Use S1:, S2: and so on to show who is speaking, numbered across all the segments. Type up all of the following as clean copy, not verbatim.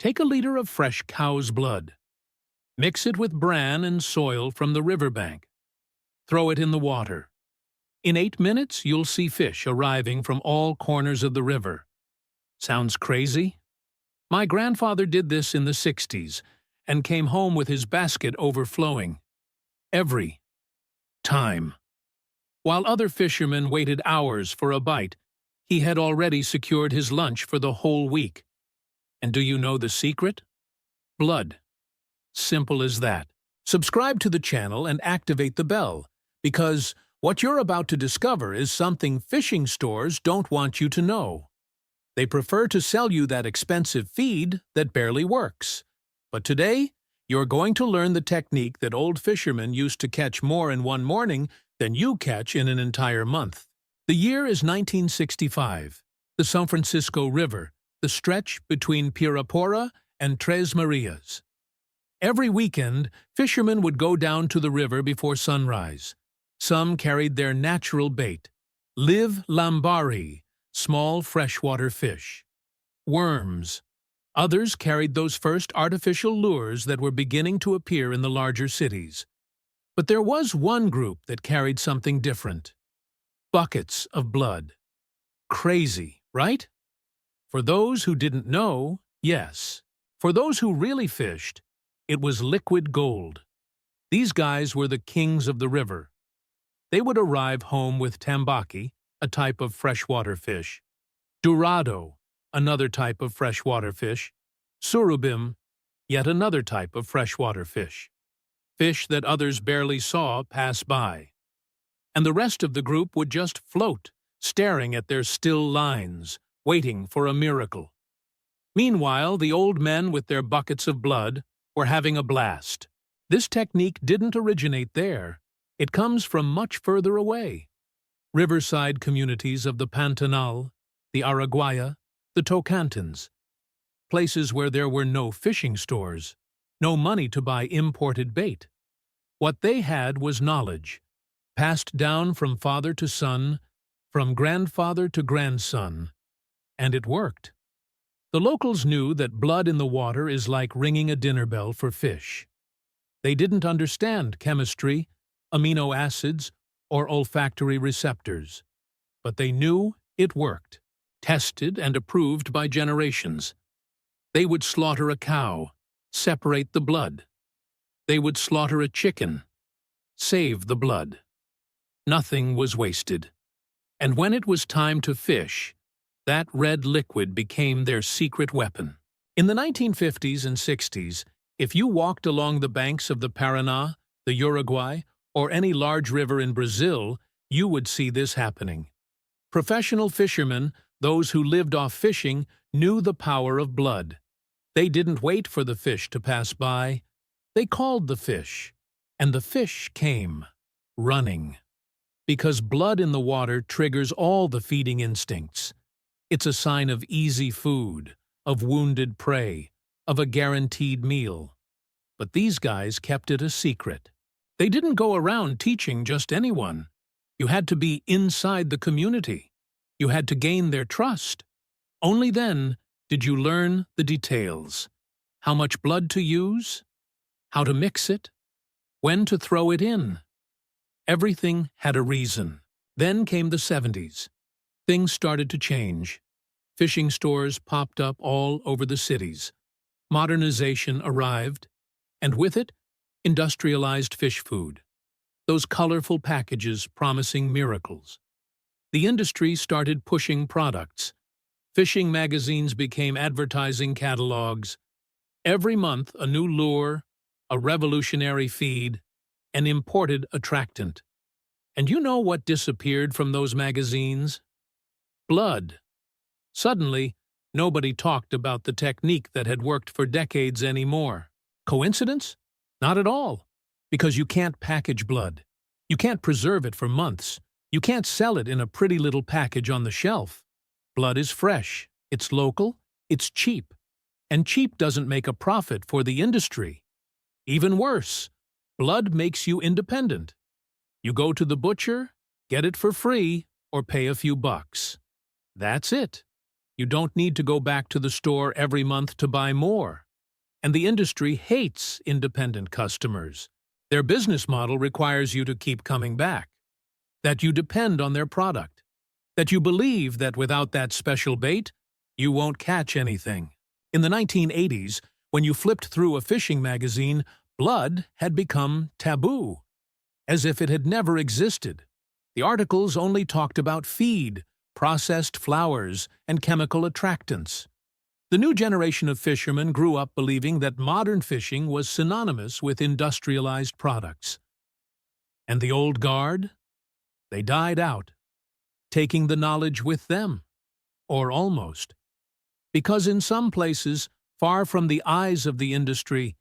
S1: Take a liter of fresh cow's blood. Mix it with bran and soil from the riverbank. Throw it in the water. In 8 minutes, you'll see fish arriving from all corners of the river. Sounds crazy? My grandfather did this in the 60s and came home with his basket overflowing. Every time. While other fishermen waited hours for a bite, he had already secured his lunch for the whole week. And do you know the secret? Blood. Simple as that. Subscribe to the channel and activate the bell, because what you're about to discover is something fishing stores don't want you to know. They prefer to sell you that expensive feed that barely works. But today, you're going to learn the technique that old fishermen used to catch more in one morning than you catch in an entire month. The year is 1965. The San Francisco River, the stretch between Pirapora and Tres Marias. Every weekend, fishermen would go down to the river before sunrise. Some carried their natural bait, live lambari, small freshwater fish, worms. Others carried those first artificial lures that were beginning to appear in the larger cities. But there was one group that carried something different. Buckets of blood. Crazy, right? For those who didn't know, yes. For those who really fished, it was liquid gold. These guys were the kings of the river. They would arrive home with tambaki, a type of freshwater fish, dorado, another type of freshwater fish, surubim, yet another type of freshwater fish. Fish that others barely saw pass by. And the rest of the group would just float, staring at their still lines, waiting for a miracle. Meanwhile, the old men with their buckets of blood were having a blast. This technique didn't originate there. It comes from much further away. Riverside communities of the Pantanal, the Araguaia, the Tocantins. Places where there were no fishing stores, no money to buy imported bait. What they had was knowledge, passed down from father to son, from grandfather to grandson. And it worked. The locals knew that blood in the water is like ringing a dinner bell for fish. They didn't understand chemistry, amino acids, or olfactory receptors. But they knew it worked, tested and approved by generations. They would slaughter a cow, separate the blood. They would slaughter a chicken, save the blood. Nothing was wasted. And when it was time to fish, that red liquid became their secret weapon. In the 1950s and 60s, if you walked along the banks of the Paraná, the Uruguay, or any large river in Brazil, you would see this happening. Professional fishermen, those who lived off fishing, knew the power of blood. They didn't wait for the fish to pass by. They called the fish, and the fish came, running. Because blood in the water triggers all the feeding instincts. It's a sign of easy food, of wounded prey, of a guaranteed meal. But these guys kept it a secret. They didn't go around teaching just anyone. You had to be inside the community. You had to gain their trust. Only then did you learn the details. How much blood to use, how to mix it, when to throw it in. Everything had a reason. Then came the 70s. Things started to change. Fishing stores popped up all over the cities. Modernization arrived, and with it, industrialized fish food. Those colorful packages promising miracles. The industry started pushing products. Fishing magazines became advertising catalogs. Every month, a new lure, a revolutionary feed, an imported attractant. And you know what disappeared from those magazines? Blood. Suddenly, nobody talked about the technique that had worked for decades anymore. Coincidence? Not at all. Because you can't package blood. You can't preserve it for months. You can't sell it in a pretty little package on the shelf. Blood is fresh, it's local, it's cheap. And cheap doesn't make a profit for the industry. Even worse, blood makes you independent. You go to the butcher, get it for free, or pay a few bucks. That's it. You don't need to go back to the store every month to buy more. And the industry hates independent customers. Their business model requires you to keep coming back, that you depend on their product, that you believe that without that special bait, you won't catch anything. In the 1980s, when you flipped through a fishing magazine, blood had become taboo, as if it had never existed. The articles only talked about feed, processed flours, and chemical attractants. The new generation of fishermen grew up believing that modern fishing was synonymous with industrialized products. And the old guard? They died out, taking the knowledge with them, or almost. Because in some places, far from the eyes of the industry,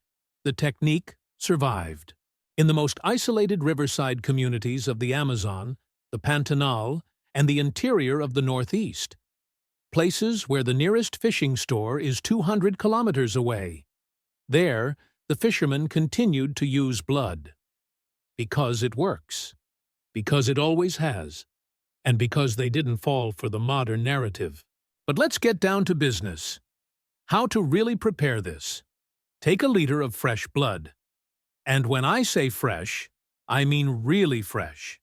S1: the technique survived. In the most isolated riverside communities of the Amazon, the Pantanal, and the interior of the Northeast, places where the nearest fishing store is 200 kilometers away. There, the fishermen continued to use blood. Because it works. Because it always has. And because they didn't fall for the modern narrative. But let's get down to business. How to really prepare this. Take a liter of fresh blood. And when I say fresh, I mean really fresh.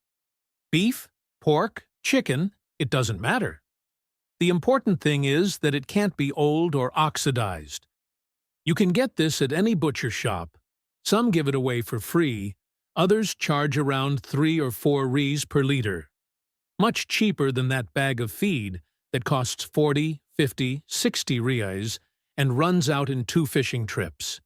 S1: Beef, pork, chicken, it doesn't matter. The important thing is that it can't be old or oxidized. You can get this at any butcher shop. Some give it away for free, others charge around 3 or 4 Rs per liter. Much cheaper than that bag of feed that costs 40, 50, 60 Rs and runs out in 2 fishing trips.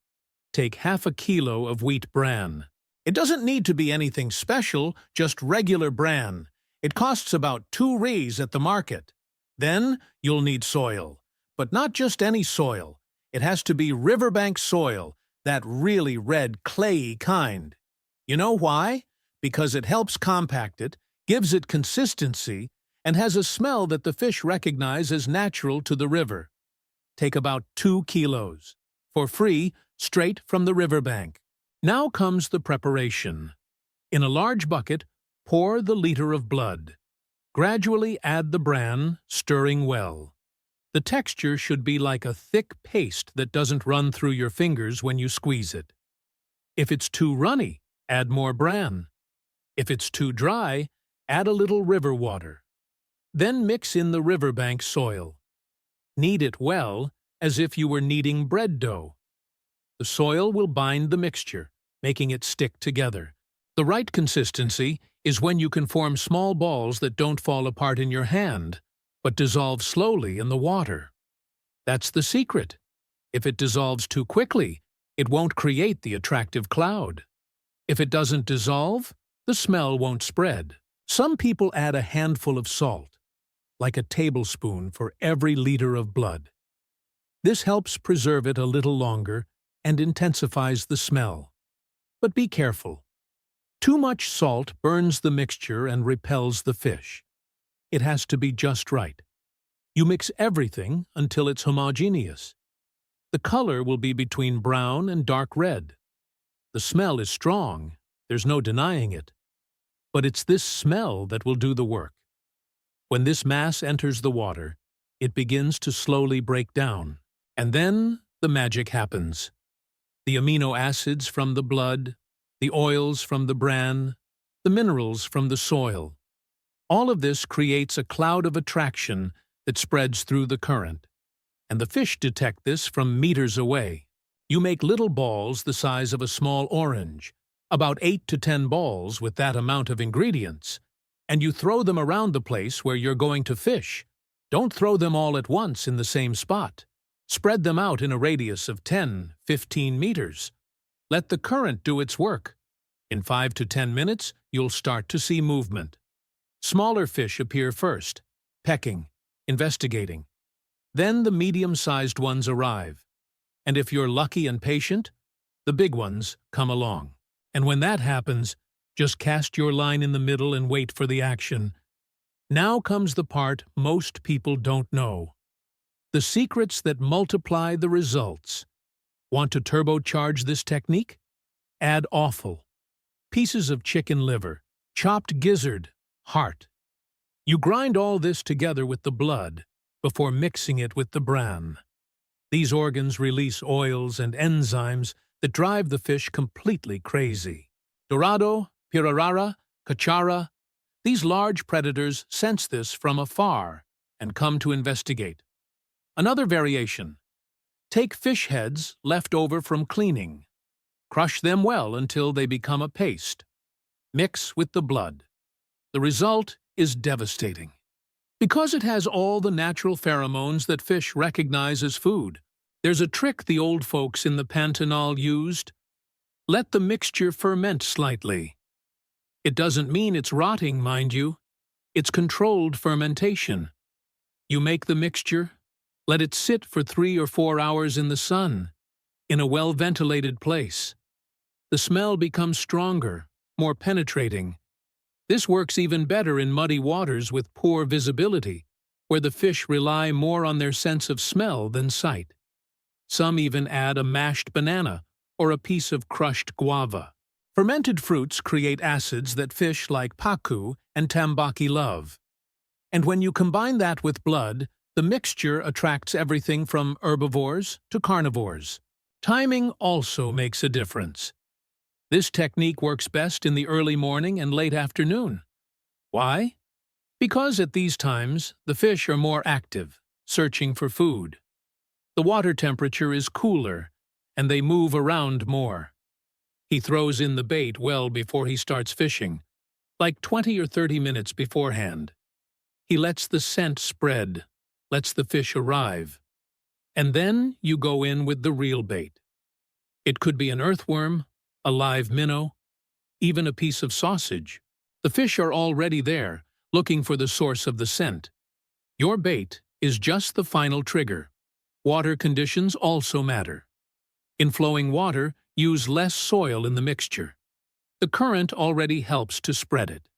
S1: Take half a kilo of wheat bran. It doesn't need to be anything special, just regular bran. It costs about 2 Rs at the market. Then you'll need soil. But not just any soil. It has to be riverbank soil, that really red, clayey kind. You know why? Because it helps compact it, gives it consistency, and has a smell that the fish recognize as natural to the river. Take about 2 kilos. For free, straight from the riverbank. Now comes the preparation. In a large bucket, pour the liter of blood. Gradually add the bran, stirring well. The texture should be like a thick paste that doesn't run through your fingers when you squeeze it. If it's too runny, add more bran. If it's too dry, add a little river water. Then mix in the riverbank soil. Knead it well, as if you were kneading bread dough. The soil will bind the mixture, making it stick together. The right consistency is when you can form small balls that don't fall apart in your hand, but dissolve slowly in the water. That's the secret. If it dissolves too quickly, it won't create the attractive cloud. If it doesn't dissolve, the smell won't spread. Some people add a handful of salt, like a tablespoon for every liter of blood. This helps preserve it a little longer and intensifies the smell. But be careful. Too much salt burns the mixture and repels the fish. It has to be just right. You mix everything until it's homogeneous. The color will be between brown and dark red. The smell is strong, there's no denying it. But it's this smell that will do the work. When this mass enters the water, it begins to slowly break down. And then the magic happens. The amino acids from the blood, the oils from the bran, the minerals from the soil. All of this creates a cloud of attraction that spreads through the current. And the fish detect this from meters away. You make little balls the size of a small orange, about 8 to 10 balls with that amount of ingredients, and you throw them around the place where you're going to fish. Don't throw them all at once in the same spot. Spread them out in a radius of 10, 15 meters. Let the current do its work. In 5 to 10 minutes, you'll start to see movement. Smaller fish appear first, pecking, investigating. Then the medium-sized ones arrive. And if you're lucky and patient, the big ones come along. And when that happens, just cast your line in the middle and wait for the action. Now comes the part most people don't know. The secrets that multiply the results. Want to turbocharge this technique? Add offal, pieces of chicken liver, chopped gizzard, heart. You grind all this together with the blood, before mixing it with the bran. These organs release oils and enzymes that drive the fish completely crazy. Dorado, pirarara, cachara, these large predators sense this from afar and come to investigate. Another variation. Take fish heads left over from cleaning. Crush them well until they become a paste. Mix with the blood. The result is devastating. Because it has all the natural pheromones that fish recognize as food, there's a trick the old folks in the Pantanal used. Let the mixture ferment slightly. It doesn't mean it's rotting, mind you. It's controlled fermentation. You make the mixture, let it sit for 3 or 4 hours in the sun, in a well-ventilated place. The smell becomes stronger, more penetrating. This works even better in muddy waters with poor visibility, where the fish rely more on their sense of smell than sight. Some even add a mashed banana or a piece of crushed guava. Fermented fruits create acids that fish like pacu and tambaqui love. And when you combine that with blood, the mixture attracts everything from herbivores to carnivores. Timing also makes a difference. This technique works best in the early morning and late afternoon. Why? Because at these times, the fish are more active, searching for food. The water temperature is cooler, and they move around more. He throws in the bait well before he starts fishing, like 20 or 30 minutes beforehand. He lets the scent spread, lets the fish arrive. And then you go in with the real bait. It could be an earthworm, a live minnow, even a piece of sausage. The fish are already there, looking for the source of the scent. Your bait is just the final trigger. Water conditions also matter. In flowing water, use less soil in the mixture. The current already helps to spread it.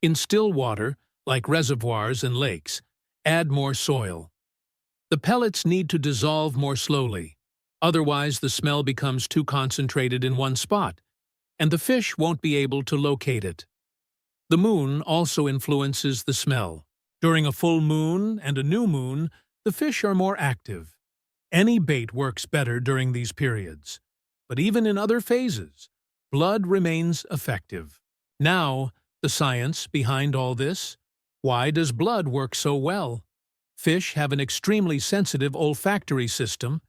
S1: In still water, like reservoirs and lakes, add more soil. The pellets need to dissolve more slowly, otherwise the smell becomes too concentrated in one spot, and the fish won't be able to locate it. The moon also influences the smell. During a full moon and a new moon, the fish are more active. Any bait works better during these periods. But even in other phases, blood remains effective. Now, the science behind all this. Why does blood work so well? Fish have an extremely sensitive olfactory system.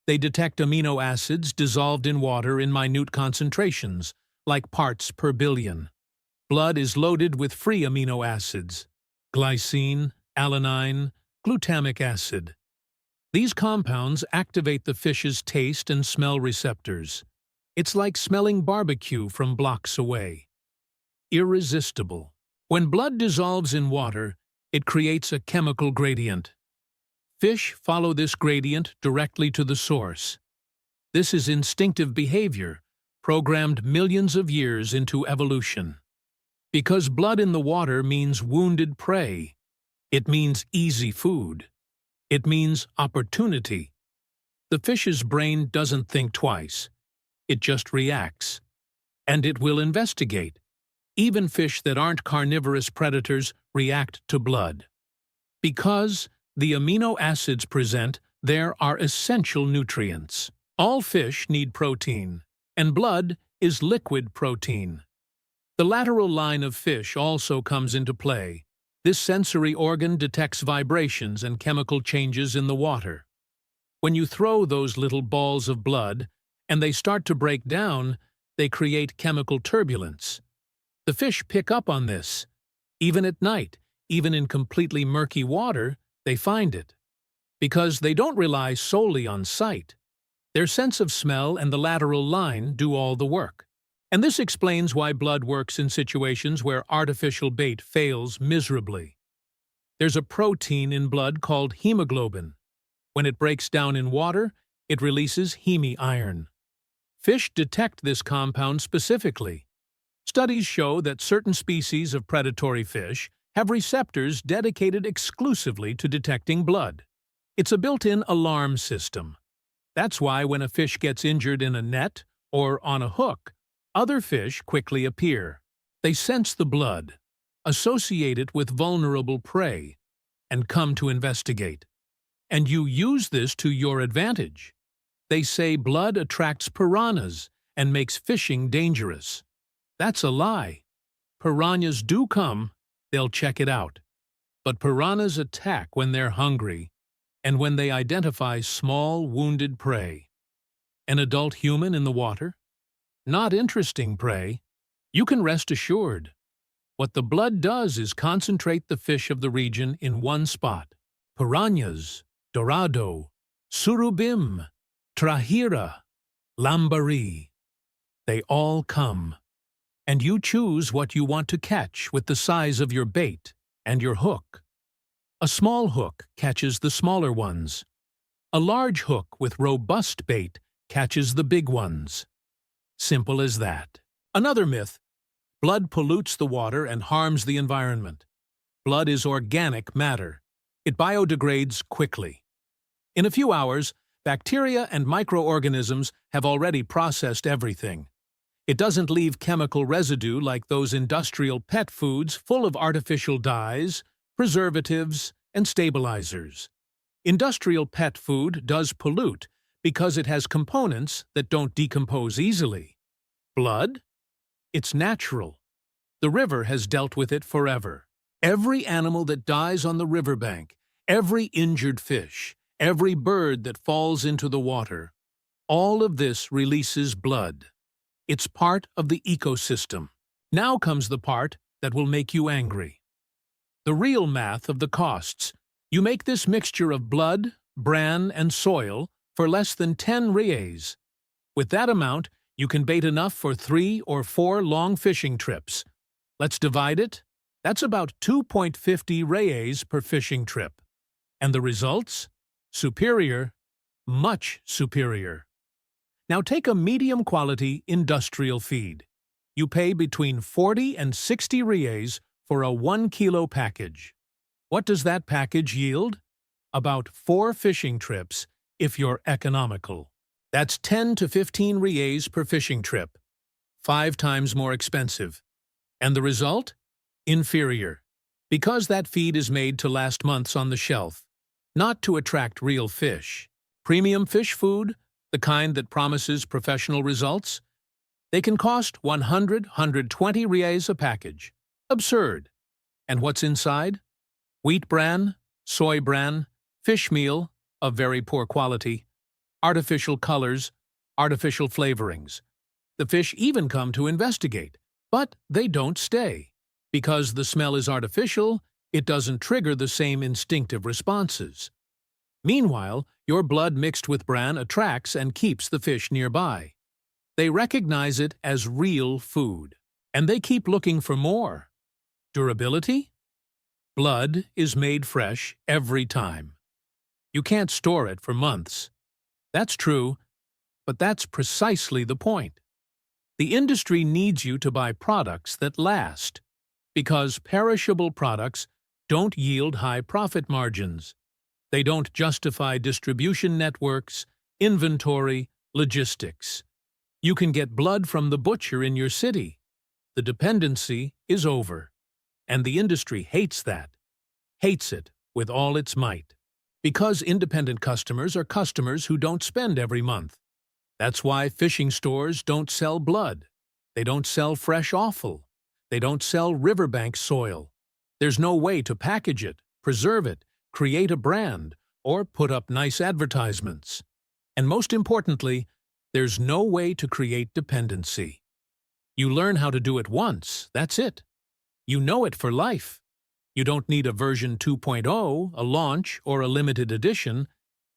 S1: They detect amino acids dissolved in water in minute concentrations, like parts per billion. Blood is loaded with free amino acids: glycine, alanine, glutamic acid. These compounds activate the fish's taste and smell receptors. It's like smelling barbecue from blocks away. Irresistible. When blood dissolves in water, it creates a chemical gradient. Fish follow this gradient directly to the source. This is instinctive behavior, programmed millions of years into evolution. Because blood in the water means wounded prey, it means easy food. It means opportunity. The fish's brain doesn't think twice. It just reacts. And it will investigate. Even fish that aren't carnivorous predators react to blood. Because the amino acids present there are essential nutrients. All fish need protein, and blood is liquid protein. The lateral line of fish also comes into play. This sensory organ detects vibrations and chemical changes in the water. When you throw those little balls of blood, and they start to break down, they create chemical turbulence. The fish pick up on this. Even at night, even in completely murky water, they find it. Because they don't rely solely on sight. Their sense of smell and the lateral line do all the work. And this explains why blood works in situations where artificial bait fails miserably. There's a protein in blood called hemoglobin. When it breaks down in water, it releases hemi-iron. Fish detect this compound specifically. Studies show that certain species of predatory fish have receptors dedicated exclusively to detecting blood. It's a built-in alarm system. That's why when a fish gets injured in a net or on a hook, other fish quickly appear. They sense the blood, associate it with vulnerable prey, and come to investigate. And you use this to your advantage. They say blood attracts piranhas and makes fishing dangerous. That's a lie. Piranhas do come, they'll check it out. But piranhas attack when they're hungry and when they identify small, wounded prey. An adult human in the water? Not interesting prey. You can rest assured. What the blood does is concentrate the fish of the region in one spot. Piranhas, dorado, surubim, trahira, lambari. They all come. And you choose what you want to catch with the size of your bait and your hook. A small hook catches the smaller ones. A large hook with robust bait catches the big ones. Simple as that. Another myth: blood pollutes the water and harms the environment. Blood is organic matter. It biodegrades quickly. In a few hours, bacteria and microorganisms have already processed everything. It doesn't leave chemical residue like those industrial pet foods full of artificial dyes, preservatives, and stabilizers. Industrial pet food does pollute because it has components that don't decompose easily. Blood? It's natural. The river has dealt with it forever. Every animal that dies on the riverbank, every injured fish, every bird that falls into the water, all of this releases blood. It's part of the ecosystem. Now comes the part that will make you angry. The real math of the costs. You make this mixture of blood, bran, and soil for less than 10 reais. With that amount, you can bait enough for 3 or 4 long fishing trips. Let's divide it. That's about 2.50 reais per fishing trip. And the results? Superior, much superior. Now take a medium-quality industrial feed. You pay between 40 and 60 reais for a 1-kilo package. What does that package yield? About 4 fishing trips, if you're economical. That's 10 to 15 reais per fishing trip, 5 times more expensive. And the result? Inferior. Because that feed is made to last months on the shelf, not to attract real fish. Premium fish food, the kind that promises professional results, they can cost 120 reais a package. Absurd. And what's inside? Wheat bran, soy bran, fish meal of very poor quality, artificial colors, artificial flavorings. The fish even come to investigate, but they don't stay. Because the smell is artificial, it doesn't trigger the same instinctive responses. Meanwhile, your blood mixed with bran attracts and keeps the fish nearby. They recognize it as real food, and they keep looking for more. Durability? Blood is made fresh every time. You can't store it for months. That's true, but that's precisely the point. The industry needs you to buy products that last, because perishable products don't yield high profit margins. They don't justify distribution networks, inventory, logistics. You can get blood from the butcher in your city. The dependency is over. And the industry hates that. Hates it with all its might. Because independent customers are customers who don't spend every month. That's why fishing stores don't sell blood. They don't sell fresh offal. They don't sell riverbank soil. There's no way to package it, preserve it, create a brand, or put up nice advertisements. And most importantly, there's no way to create dependency. You learn how to do it once, that's it. You know it for life. You don't need a version 2.0, a launch, or a limited edition.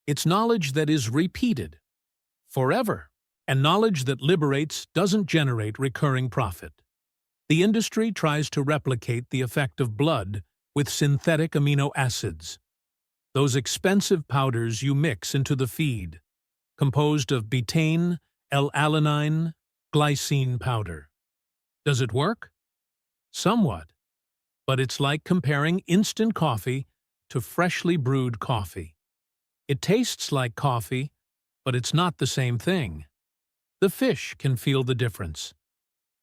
S1: It's knowledge that is repeated. Forever. And knowledge that liberates doesn't generate recurring profit. The industry tries to replicate the effect of blood with synthetic amino acids. Those expensive powders you mix into the feed, composed of betaine, L-alanine, glycine powder. Does it work? Somewhat. But it's like comparing instant coffee to freshly brewed coffee. It tastes like coffee, but it's not the same thing. The fish can feel the difference.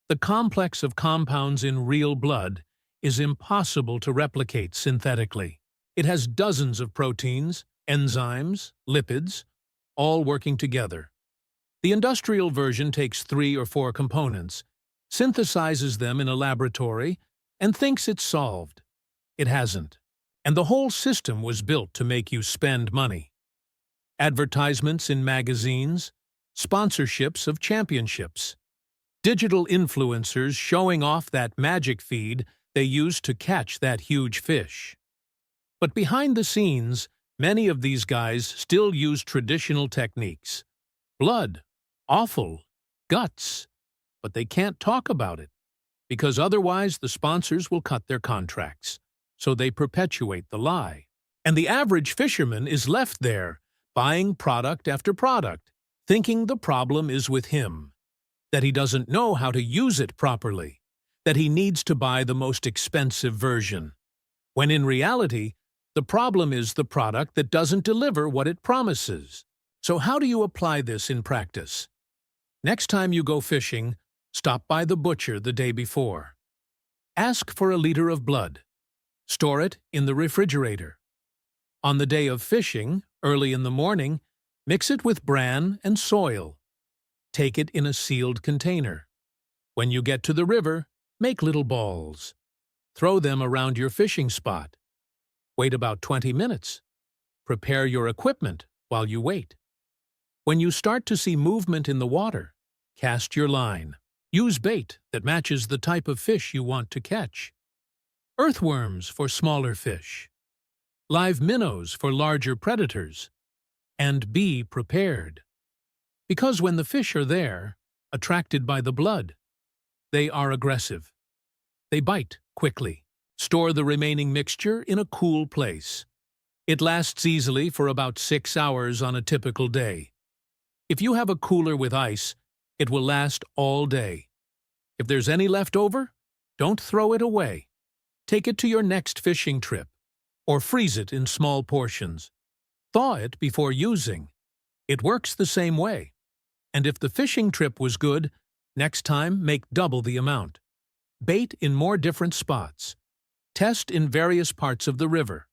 S1: The complex of compounds in real blood is impossible to replicate synthetically. It has dozens of proteins, enzymes, lipids, all working together. The industrial version takes 3 or 4 components, synthesizes them in a laboratory, and thinks it's solved. It hasn't. And the whole system was built to make you spend money. Advertisements in magazines, sponsorships of championships, digital influencers showing off that magic feed they use to catch that huge fish. But behind the scenes, many of these guys still use traditional techniques. Blood, offal, guts. But they can't talk about it, because otherwise the sponsors will cut their contracts. So they perpetuate the lie. And the average fisherman is left there, buying product after product, thinking the problem is with him, that he doesn't know how to use it properly, that he needs to buy the most expensive version, when in reality, the problem is the product that doesn't deliver what it promises. So how do you apply this in practice? Next time you go fishing, stop by the butcher the day before. Ask for a liter of blood. Store it in the refrigerator. On the day of fishing, early in the morning, mix it with bran and soil. Take it in a sealed container. When you get to the river, make little balls. Throw them around your fishing spot. Wait about 20 minutes. Prepare your equipment while you wait. When you start to see movement in the water, cast your line. Use bait that matches the type of fish you want to catch. Earthworms for smaller fish. Live minnows for larger predators. And be prepared. Because when the fish are there, attracted by the blood, they are aggressive. They bite quickly. Store the remaining mixture in a cool place. It lasts easily for about 6 hours on a typical day. If you have a cooler with ice, it will last all day. If there's any left over, don't throw it away. Take it to your next fishing trip, or freeze it in small portions. Thaw it before using. It works the same way. And if the fishing trip was good, next time make double the amount. Bait in more different spots. Test in various parts of the river.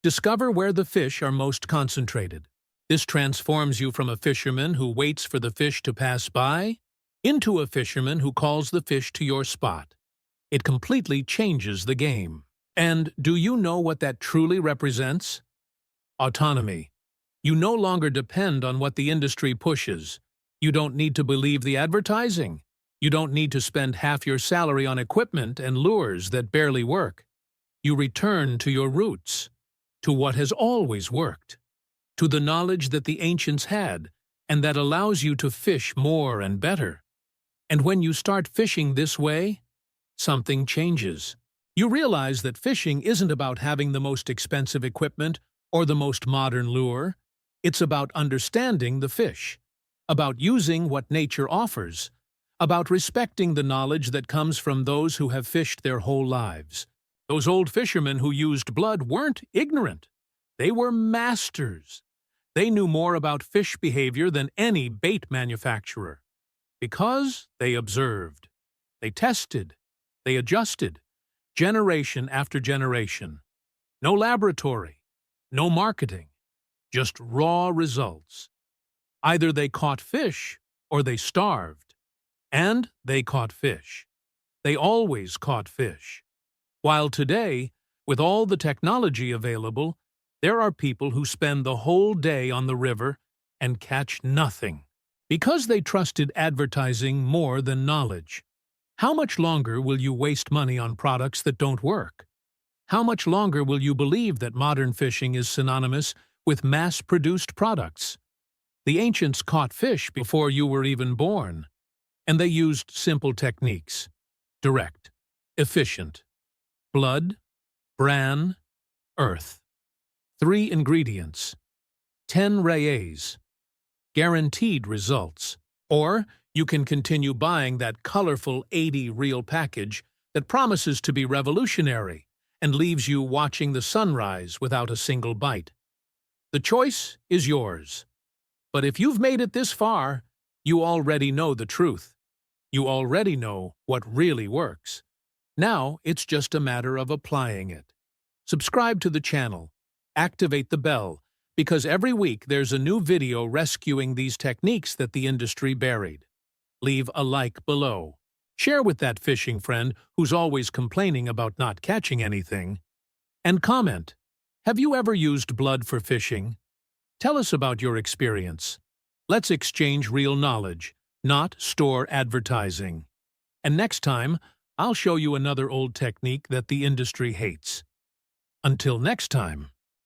S1: Discover where the fish are most concentrated. This transforms you from a fisherman who waits for the fish to pass by into a fisherman who calls the fish to your spot. It completely changes the game. And do you know what that truly represents? Autonomy. You no longer depend on what the industry pushes. You don't need to believe the advertising. You don't need to spend half your salary on equipment and lures that barely work. You return to your roots, to what has always worked, to the knowledge that the ancients had and that allows you to fish more and better. And when you start fishing this way, something changes. You realize that fishing isn't about having the most expensive equipment or the most modern lure. It's about understanding the fish, about using what nature offers, about respecting the knowledge that comes from those who have fished their whole lives. Those old fishermen who used blood weren't ignorant. They were masters. They knew more about fish behavior than any bait manufacturer. Because they observed. They tested. They adjusted. Generation after generation. No laboratory. No marketing. Just raw results. Either they caught fish or they starved. And they caught fish. They always caught fish. While today, with all the technology available, there are people who spend the whole day on the river and catch nothing, because they trusted advertising more than knowledge. How much longer will you waste money on products that don't work? How much longer will you believe that modern fishing is synonymous with mass-produced products? The ancients caught fish before you were even born, and they used simple techniques. Direct, efficient. Blood, bran, earth. 3 ingredients. 10 rayés. Guaranteed results. Or you can continue buying that colorful 80-reel package that promises to be revolutionary and leaves you watching the sunrise without a single bite. The choice is yours. But if you've made it this far, you already know the truth. You already know what really works. Now it's just a matter of applying it. Subscribe to the channel Activate the bell, because every week there's a new video rescuing these techniques that the industry buried. Leave a like below. Share with that fishing friend who's always complaining about not catching anything. And comment, have you ever used blood for fishing? Tell us about your experience. Let's exchange real knowledge, not store advertising. And next time, I'll show you another old technique that the industry hates. Until next time.